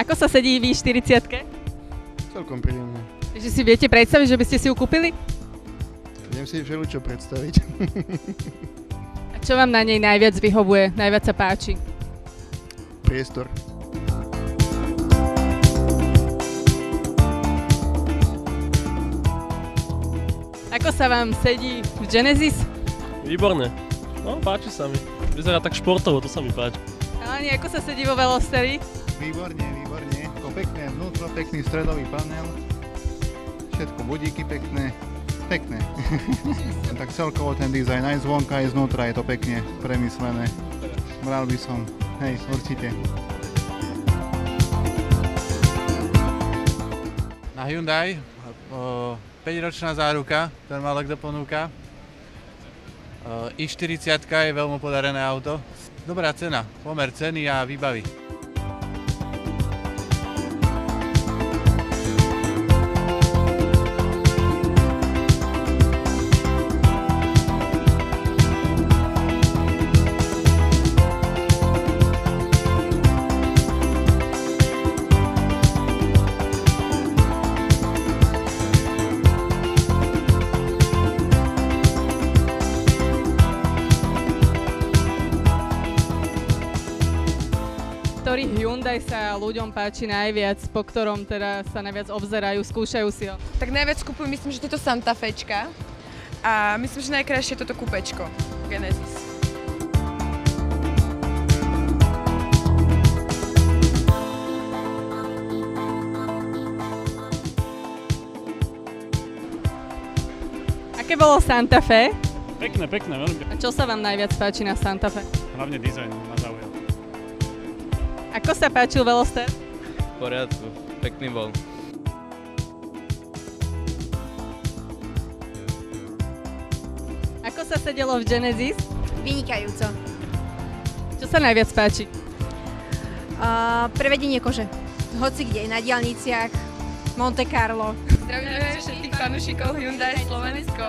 Ako sa sedí v 40-ke? Celkom príjemne. Takže si viete predstaviť, že by ste si ju kúpili? Viem si všeličo predstaviť. A čo vám na nej najviac vyhovuje, najviac sa páči? Priestor. Ako sa vám sedí v Genesis? Výborne. No, páči sa mi. Vyzerá tak športovo, to sa mi páči. Chalani, ako sa sedí vo Velostery? Výborne, výborne. Pekné vnútro, pekný stredový panel. Všetko budíky pekné. Pekné. Tak celkovo ten dizajn aj zvonka, aj znútra je to pekne premyslené. Bral by som, hej, určite. Na Hyundai 5-ročná záruka, ten málo kto ponúka. i40 je veľmi podarené auto. Dobrá cena, pomer ceny a výbavy. Ktorý Hyundai sa ľuďom páči najviac, po ktorom teda sa najviac obzerajú, skúšajú si ho? Tak najviac kupujem, myslím, že tieto Santa Fečka a myslím, že najkrajšie je toto kupečko Genesis. Aké bolo Santa Fe? Pekné, veľmi. A čo sa vám najviac páči na Santa Fe? Hlavne dizajn ma zaujal. Ako sa páčil Veloster? V poriadku, pekný bol. Ako sa sedelo v Genesis? Vynikajúco. Čo sa najviac páči? Prevedenie kože. Hoci kde, na diaľniciach, Monte Carlo. Zdravíme všetkých fanúšikov Hyundai Slovensko.